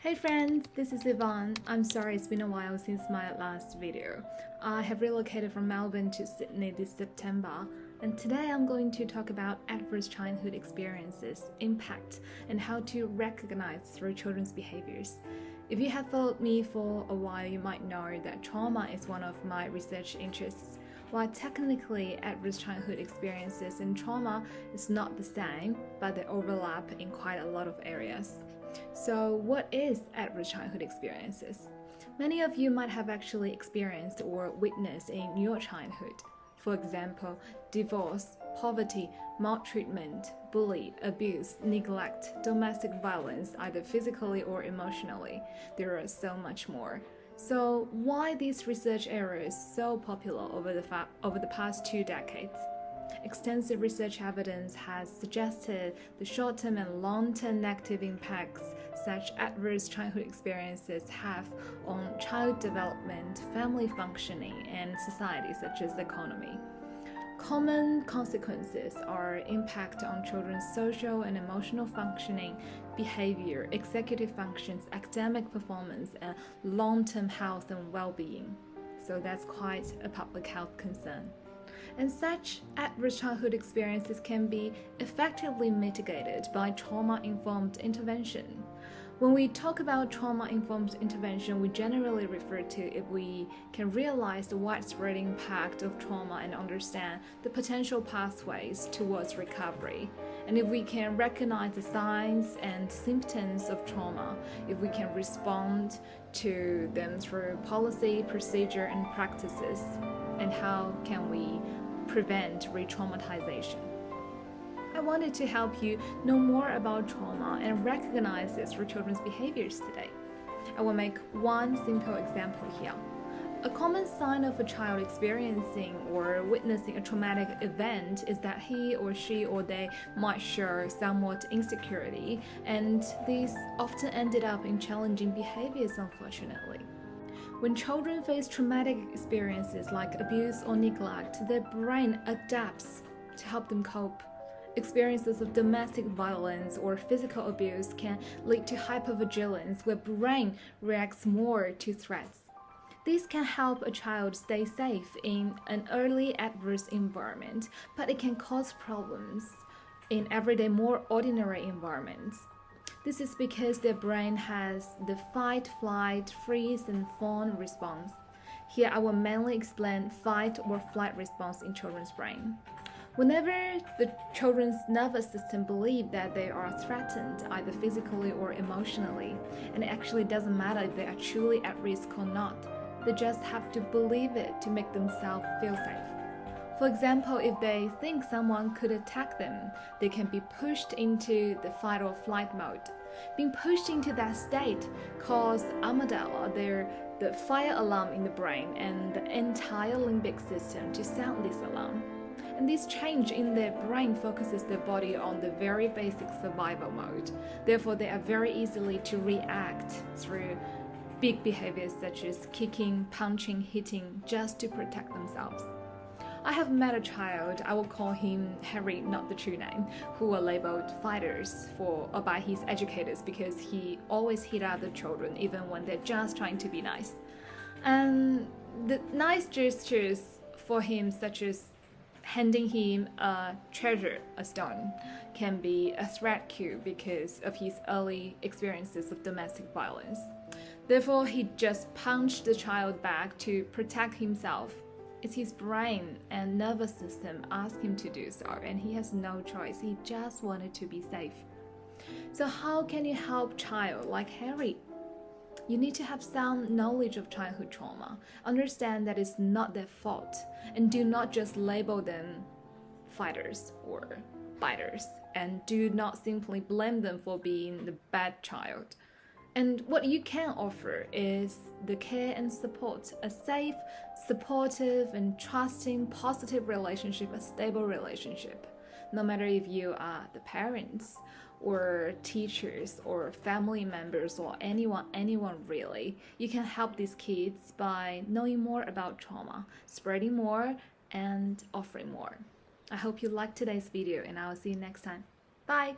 Hey friends, this is Yvonne. I'm sorry it's been a while since my last video. I have relocated from Melbourne to Sydney this September, and today I'm going to talk about adverse childhood experiences, impact, and how to recognize through children's behaviors. If you have followed me for a while, you might know that trauma is one of my research interests. While technically adverse childhood experiences and trauma is not the same, but they overlap in quite a lot of areas. So what is adverse childhood experiences? Many of you might have actually experienced or witnessed in your childhood. For example, divorce, poverty, maltreatment, bully, abuse, neglect, domestic violence, either physically or emotionally. There are so much more. So why these research areas so popular over the past 2 decades? Extensive research evidence has suggested the short-term and long-term negative impacts such adverse childhood experiences have on child development, family functioning, and society such as the economy. Common consequences are impact on children's social and emotional functioning, behavior, executive functions, academic performance, and long-term health and well-being. So that's quite a public health concern. And such adverse childhood experiences can be effectively mitigated by trauma-informed intervention. When we talk about trauma-informed intervention, we generally refer to if we can realize the widespread impact of trauma and understand the potential pathways towards recovery. And if we can recognize the signs and symptoms of trauma, if we can respond to them through policy, procedure, and practices, and how can we prevent re-traumatization. I wanted to help you know more about trauma and recognize this through children's behaviors today. I will make one simple example here. A common sign of a child experiencing or witnessing a traumatic event is that he or she or they might show somewhat insecurity, and these often ended up in challenging behaviors, unfortunately. When children face traumatic experiences like abuse or neglect, their brain adapts to help them cope. Experiences of domestic violence or physical abuse can lead to hypervigilance, where brain reacts more to threats. This can help a child stay safe in an early adverse environment, but it can cause problems in everyday, more ordinary environments. This is because their brain has the fight, flight, freeze, and fawn response. Here I will mainly explain fight or flight response in children's brain. Whenever the children's nervous system believes that they are threatened, either physically or emotionally, and it actually doesn't matter if they are truly at risk or not, they just have to believe it to make themselves feel safe. For example, if they think someone could attack them, they can be pushed into the fight or flight mode. Being pushed into that state causes amygdala, the fire alarm in the brain, and the entire limbic system to sound this alarm. And this change in their brain focuses their body on the very basic survival mode. Therefore, they are very easily to react through big behaviors such as kicking, punching, hitting, just to protect themselves. I have met a child, I will call him Harry, not the true name, who were labeled fighters by his educators because he always hit other children even when they're just trying to be nice. And the nice gestures for him, such as handing him a treasure, a stone, can be a threat cue because of his early experiences of domestic violence. Therefore, he just punched the child back to protect himself. It's his brain and nervous system ask him to do so, and he has no choice. He just wanted to be safe. So how can you help child like Harry? You need to have sound knowledge of childhood trauma. Understand that it's not their fault, and do not just label them fighters or biters, and do not simply blame them for being the bad child. And what you can offer is the care and support, a safe, supportive, and trusting, positive relationship, a stable relationship. No matter if you are the parents or teachers or family members or anyone really, you can help these kids by knowing more about trauma, spreading more, and offering more. I hope you liked today's video, and I will see you next time. Bye!